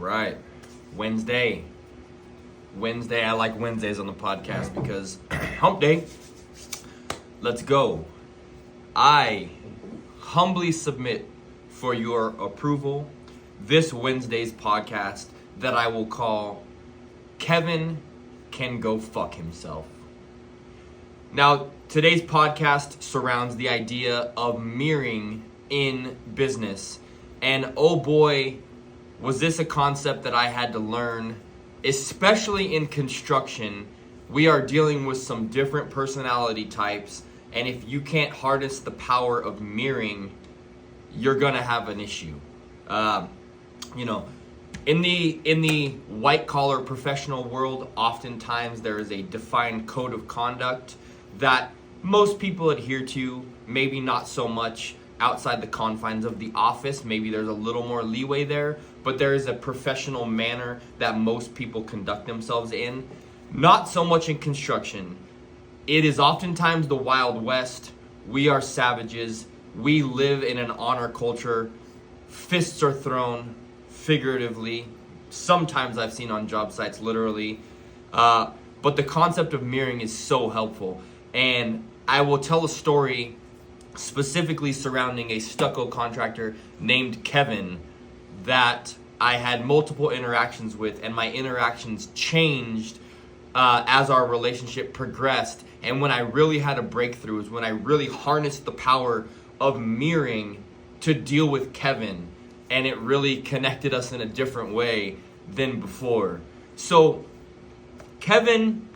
right. Wednesday. I like Wednesdays on the podcast because hump day. Let's go. I humbly submit for your approval this Wednesday's podcast that I will call Kevin Can Go Fuck Himself. Now, today's podcast surrounds the idea of mirroring in business. And oh boy, was this a concept that I had to learn, especially in construction. We are dealing with some different personality types, and if you can't harness the power of mirroring, you're gonna have an issue. In the white collar professional world, oftentimes there is a defined code of conduct that most people adhere to, maybe not so much outside the confines of the office. Maybe there's a little more leeway there, but there is a professional manner that most people conduct themselves in. Not so much in construction. It is oftentimes the Wild West. We are savages. We live in an honor culture. Fists are thrown figuratively. Sometimes I've seen on job sites literally. But the concept of mirroring is so helpful. And I will tell a story specifically surrounding a stucco contractor named Kevin that I had multiple interactions with, and my interactions changed as our relationship progressed. And when I really had a breakthrough is when I really harnessed the power of mirroring to deal with Kevin, and it really connected us in a different way than before. So Kevin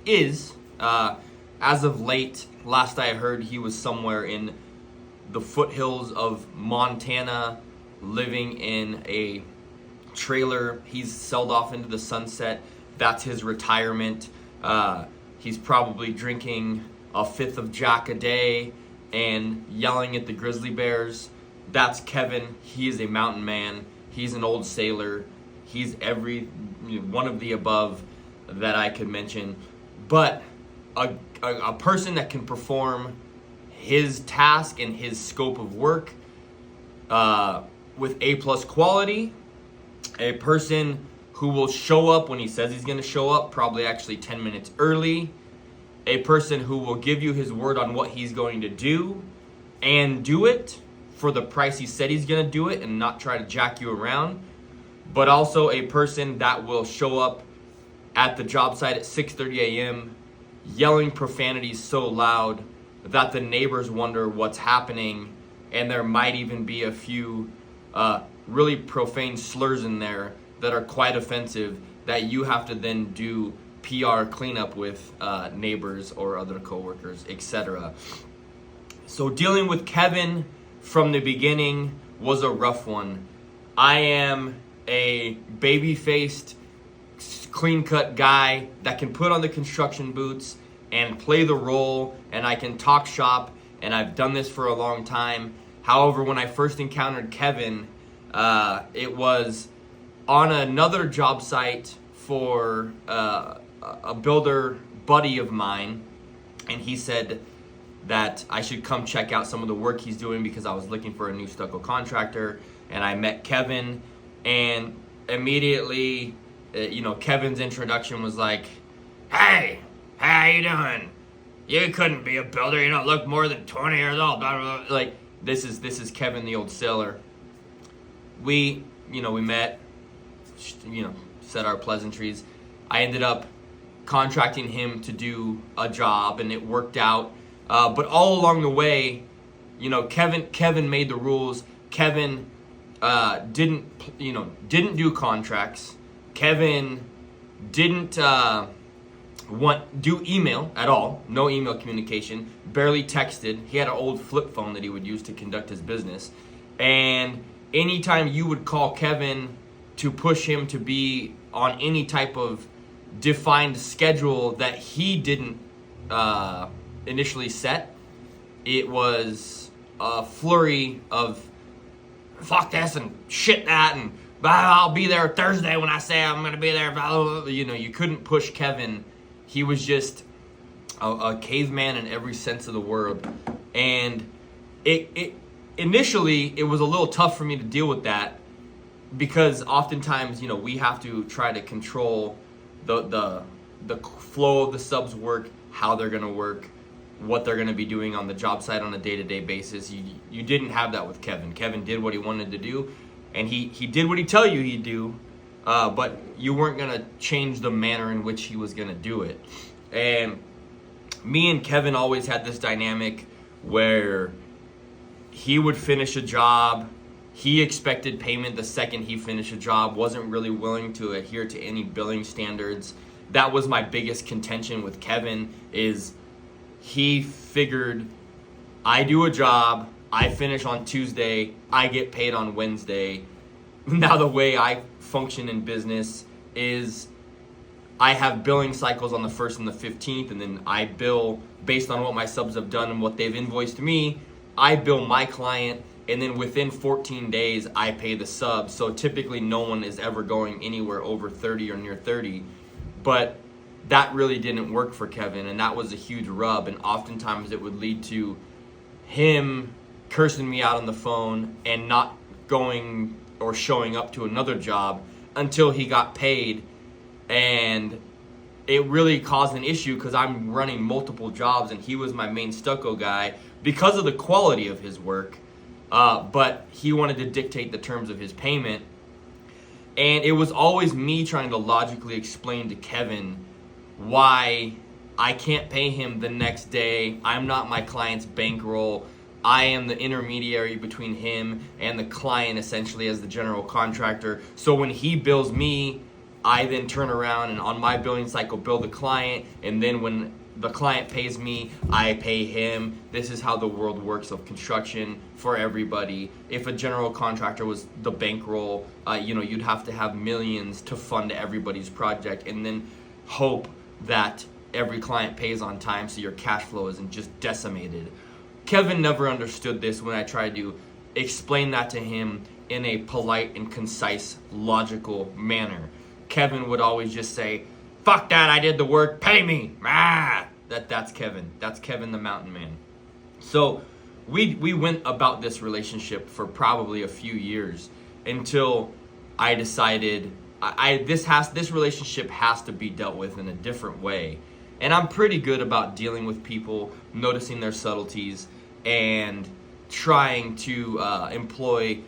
is as of late, last I heard, he was somewhere in the foothills of Montana, living in a trailer. He's sailed off into the sunset. That's his retirement. He's probably drinking a fifth of Jack a day and yelling at the grizzly bears. That's Kevin. He is a mountain man. He's an old sailor. He's every one of the above that I could mention. But a person that can perform his task and his scope of work with A+ quality, a person who will show up when he says he's going to show up, probably actually 10 minutes early, a person who will give you his word on what he's going to do and do it for the price he said he's going to do it and not try to jack you around, but also a person that will show up at the job site at 6:30 a.m. yelling profanities so loud that the neighbors wonder what's happening, and there might even be a few really profane slurs in there that are quite offensive that you have to then do PR cleanup with neighbors or other coworkers, etc. So dealing with Kevin from the beginning was a rough one. I am a baby-faced, clean-cut guy that can put on the construction boots and play the role, and I can talk shop, and I've done this for a long time. However, when I first encountered Kevin, it was on another job site for a builder buddy of mine, and he said that I should come check out some of the work he's doing because I was looking for a new stucco contractor, and I met Kevin, and immediately Kevin's introduction was like, "Hey, how you doing? You couldn't be a builder. You don't look more than 20 years old." Blah, blah, blah. Like this is Kevin, the old sailor. We met, said our pleasantries. I ended up contracting him to do a job, and it worked out. But all along the way, Kevin made the rules. Kevin didn't do contracts. Kevin didn't do email at all. No email communication. Barely texted. He had an old flip phone that he would use to conduct his business. And anytime you would call Kevin to push him to be on any type of defined schedule that he didn't initially set, it was a flurry of fuck this and shit that and I'll be there Thursday when I say I'm going to be there. You couldn't push Kevin. He was just a caveman in every sense of the word. And it initially, it was a little tough for me to deal with that. because oftentimes, we have to try to control the flow of the subs work, how they're going to work, what they're going to be doing on the job site on a day-to-day basis. You didn't have that with Kevin. Kevin did what he wanted to do, and he did what he tell you he'd do, but you weren't going to change the manner in which he was going to do it. And me and Kevin always had this dynamic where he would finish a job, he expected payment the second he finished a job, wasn't really willing to adhere to any billing standards. That was my biggest contention with Kevin, is he figured, I do a job, I finish on Tuesday, I get paid on Wednesday. Now the way I function in business is I have billing cycles on the 1st and the 15th, and then I bill based on what my subs have done and what they've invoiced me. I bill my client, and then within 14 days, I pay the sub. So typically no one is ever going anywhere over 30 or near 30. But that really didn't work for Kevin, and that was a huge rub. And oftentimes it would lead to him cursing me out on the phone and not going or showing up to another job until he got paid. And it really caused an issue because I'm running multiple jobs, and he was my main stucco guy because of the quality of his work. But he wanted to dictate the terms of his payment. And it was always me trying to logically explain to Kevin why I can't pay him the next day. I'm not my client's bankroll. I am the intermediary between him and the client, essentially, as the general contractor. So when he bills me, I then turn around and on my billing cycle bill the client, and then when the client pays me, I pay him. This is how the world works of construction for everybody. If a general contractor was the bankroll, you'd have to have millions to fund everybody's project and then hope that every client pays on time so your cash flow isn't just decimated. Kevin never understood this when I tried to explain that to him in a polite and concise, logical manner. Kevin would always just say, "Fuck that, I did the work, pay me." That's Kevin. That's Kevin the Mountain Man. So we went about this relationship for probably a few years until I decided this relationship has to be dealt with in a different way. And I'm pretty good about dealing with people, noticing their subtleties, and trying to employ,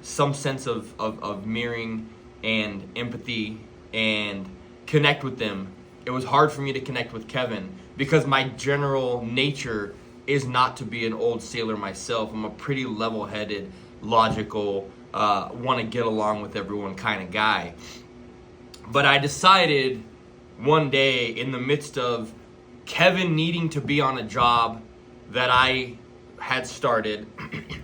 some sense of mirroring and empathy and connect with them. It was hard for me to connect with Kevin because my general nature is not to be an old sailor myself. I'm a pretty level-headed, logical, want to get along with everyone kind of guy. But I decided one day, in the midst of Kevin needing to be on a job that I had started,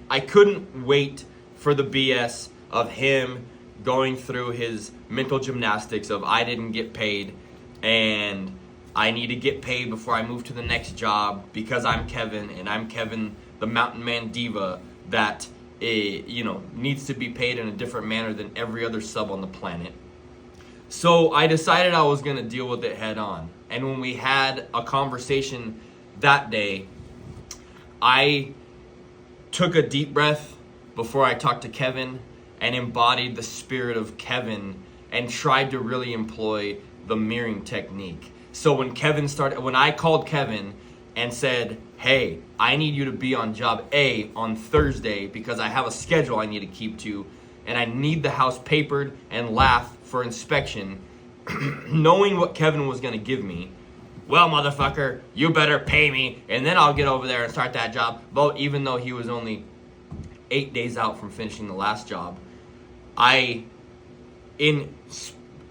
I couldn't wait for the BS of him going through his mental gymnastics of I didn't get paid and I need to get paid before I move to the next job because I'm Kevin, and I'm Kevin the Mountain Man Diva that needs to be paid in a different manner than every other sub on the planet. So I decided I was going to deal with it head on. And when we had a conversation that day, I took a deep breath before I talked to Kevin and embodied the spirit of Kevin and tried to really employ the mirroring technique. So when I called Kevin and said, "Hey, I need you to be on job A on Thursday because I have a schedule I need to keep to, and I need the house papered and lath for inspection," knowing what Kevin was going to give me, "Well, motherfucker, you better pay me, and then I'll get over there and start that job." But even though he was only 8 days out from finishing the last job, I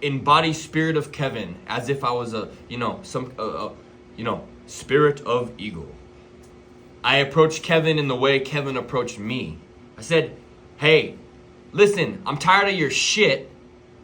embody spirit of Kevin as if I was spirit of eagle. I approached Kevin in the way Kevin approached me. I said, "Hey, listen, I'm tired of your shit.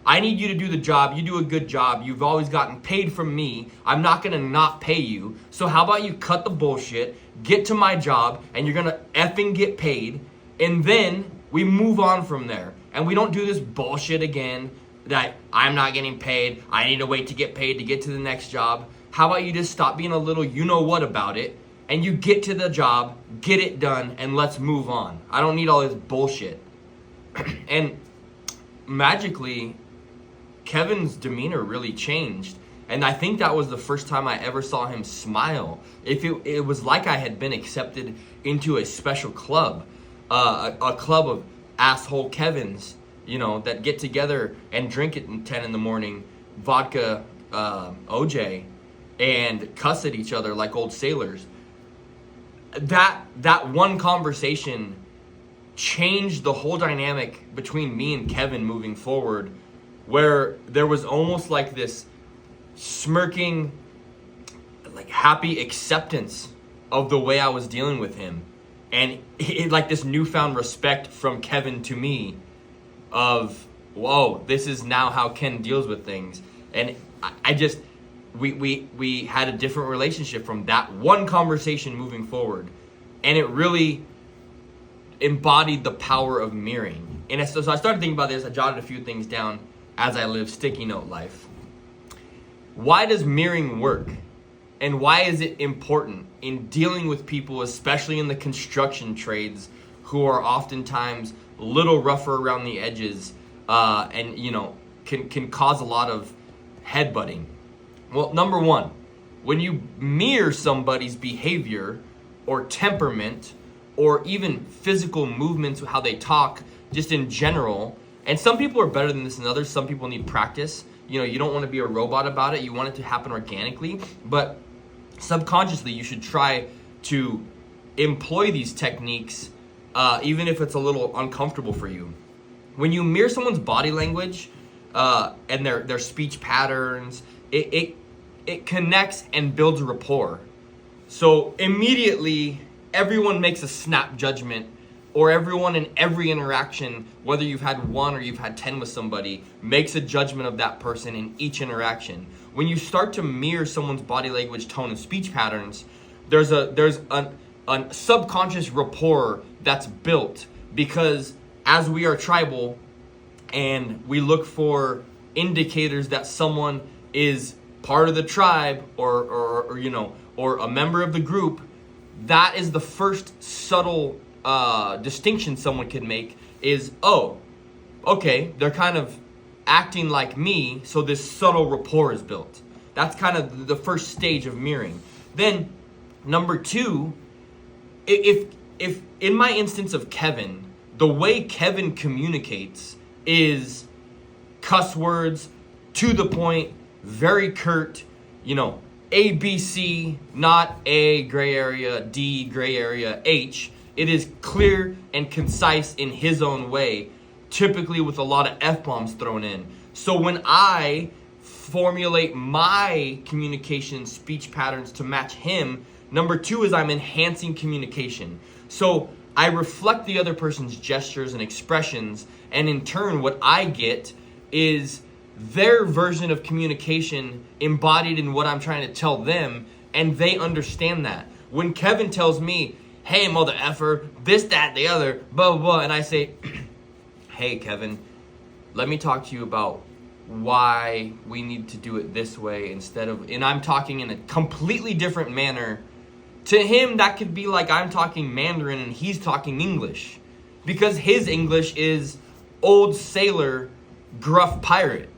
I need you to do the job. You do a good job. You've always gotten paid from me. I'm not going to not pay you. So how about you cut the bullshit, get to my job, and you're going to effing get paid, and then we move on from there. And we don't do this bullshit again that I'm not getting paid. I need to wait to get paid to get to the next job. How about you just stop being a little you-know-what about it, and you get to the job, get it done, and let's move on. I don't need all this bullshit." And magically, Kevin's demeanor really changed. And I think that was the first time I ever saw him smile. It was like I had been accepted into a special club, a club of asshole Kevins, that get together and drink at 10 in the morning, vodka, OJ, and cuss at each other like old sailors. That one conversation changed the whole dynamic between me and Kevin moving forward, where there was almost like this smirking, like happy acceptance of the way I was dealing with him, and like this newfound respect from Kevin to me of, whoa, this is now how Ken deals with things. And we had a different relationship from that one conversation moving forward, and it really embodied the power of mirroring. And so I started thinking about this. I jotted a few things down as I live sticky note life. Why does mirroring work? And why is it important in dealing with people, especially in the construction trades, who are oftentimes a little rougher around the edges, and can cause a lot of headbutting? Well, number one, when you mirror somebody's behavior or temperament or even physical movements, how they talk, just in general, and some people are better than this than others. Some people need practice. You don't want to be a robot about it. You want it to happen organically, but subconsciously you should try to employ these techniques, even if it's a little uncomfortable for you. When you mirror someone's body language and their speech patterns, it connects and builds rapport. So immediately everyone makes a snap judgment, or everyone in every interaction, whether you've had one or you've had 10 with somebody, makes a judgment of that person in each interaction. When you start to mirror someone's body language, tone, and speech patterns, there's a subconscious rapport that's built, because as we are tribal and we look for indicators that someone is part of the tribe or a member of the group, that is the first subtle distinction someone can make is, oh, okay, they're kind of acting like me, so this subtle rapport is built. That's kind of the first stage of mirroring. Then, number two, if in my instance of Kevin, the way Kevin communicates is cuss words, to the point, very curt, A, B, C, not A, gray area, D, gray area, H. It is clear and concise in his own way, typically with a lot of F-bombs thrown in. So when I formulate my communication speech patterns to match him, number two is I'm enhancing communication. So I reflect the other person's gestures and expressions, and in turn what I get is their version of communication embodied in what I'm trying to tell them, and they understand that. When Kevin tells me, hey, mother effer, this, that, the other, blah, blah, blah, and I say, hey, Kevin, let me talk to you about why we need to do it this way instead of, and I'm talking in a completely different manner. To him, that could be like I'm talking Mandarin and he's talking English, because his English is old sailor, gruff pirate.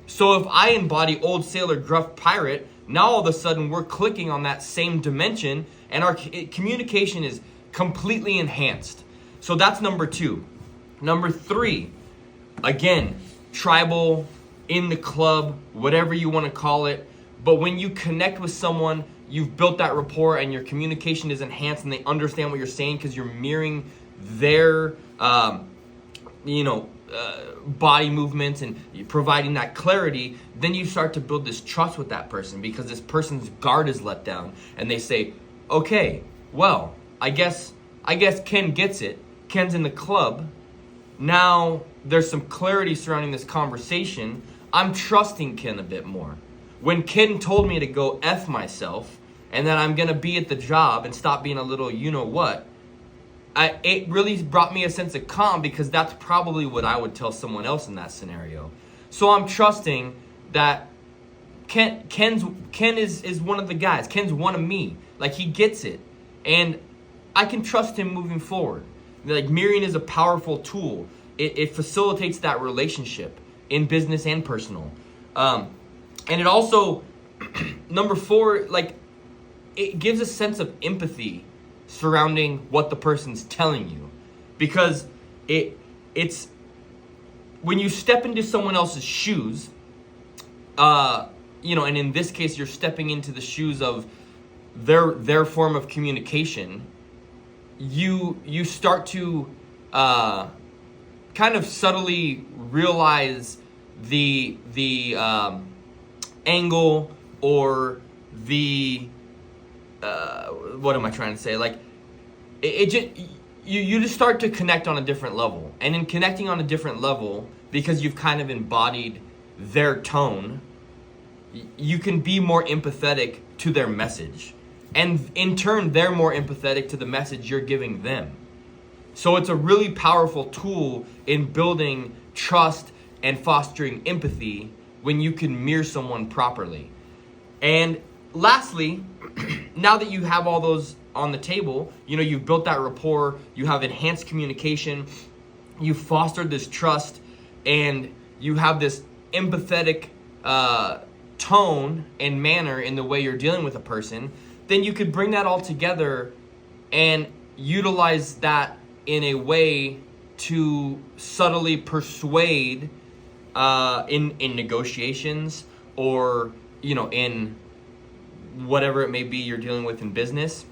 So if I embody old sailor, gruff pirate, now all of a sudden we're clicking on that same dimension, and our communication is completely enhanced. So that's number two. Number three, again, tribal, in the club, whatever you want to call it. But when you connect with someone, you've built that rapport and your communication is enhanced and they understand what you're saying because you're mirroring their, body movements and providing that clarity. Then you start to build this trust with that person because this person's guard is let down and they say, okay, well, I guess Ken gets it. Ken's in the club. Now there's some clarity surrounding this conversation. I'm trusting Ken a bit more. When Ken told me to go F myself and that I'm going to be at the job and stop being a little you-know-what, it really brought me a sense of calm because that's probably what I would tell someone else in that scenario. So I'm trusting that Ken is one of the guys. Ken's one of me. Like, he gets it. And I can trust him moving forward. Like, mirroring is a powerful tool. it facilitates that relationship in business and personal. And it also, number 4, like, it gives a sense of empathy surrounding what the person's telling you, because it's when you step into someone else's shoes, and in this case, you're stepping into the shoes of their form of communication. You start to kind of subtly realize the angle or the what am I trying to say? Like, it just you just start to connect on a different level, and in connecting on a different level, because you've kind of embodied their tone, you can be more empathetic to their message, and in turn, they're more empathetic to the message you're giving them. So it's a really powerful tool in building trust and fostering empathy when you can mirror someone properly. And lastly, now that you have all those on the table, you've built that rapport, you have enhanced communication, you've fostered this trust, and you have this empathetic tone and manner in the way you're dealing with a person, then you could bring that all together and utilize that in a way to subtly persuade in negotiations, or in whatever it may be you're dealing with in business.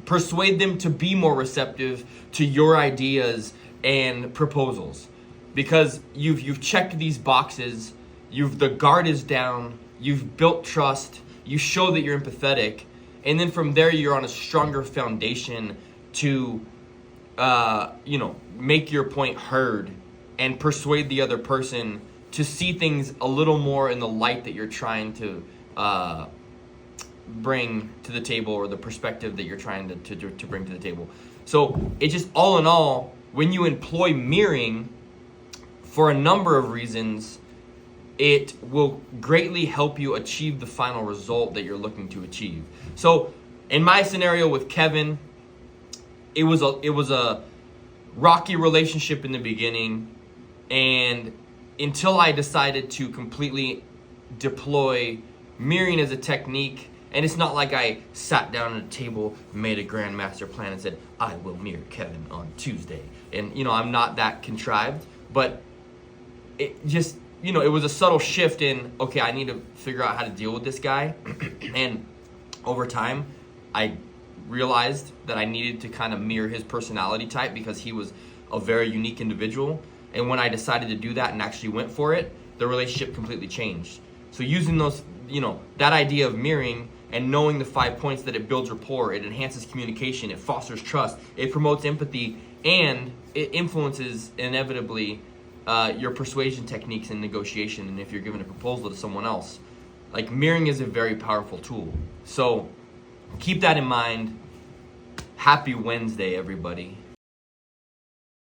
Persuade them to be more receptive to your ideas and proposals, because you've checked these boxes. The guard is down. You've built trust. You show that you're empathetic, and then from there you're on a stronger foundation to make your point heard and persuade the other person to see things a little more in the light that you're trying to bring to the table, or the perspective that you're trying to bring to the table. So it just, all in all, when you employ mirroring for a number of reasons, it will greatly help you achieve the final result that you're looking to achieve. So in my scenario with Kevin, it was a rocky relationship in the beginning, and until I decided to completely deploy mirroring as a technique. And it's not like I sat down at a table, made a grand master plan, and said, I will mirror Kevin on Tuesday. And, I'm not that contrived. But it just, it was a subtle shift in, okay, I need to figure out how to deal with this guy. And over time, I realized that I needed to kind of mirror his personality type, because he was a very unique individual. And when I decided to do that and actually went for it, the relationship completely changed. So using those, that idea of mirroring, and knowing the 5 points that it builds rapport, it enhances communication, it fosters trust, it promotes empathy, and it influences inevitably your persuasion techniques in negotiation, and if you're giving a proposal to someone else. Like, mirroring is a very powerful tool. So keep that in mind. Happy Wednesday, everybody.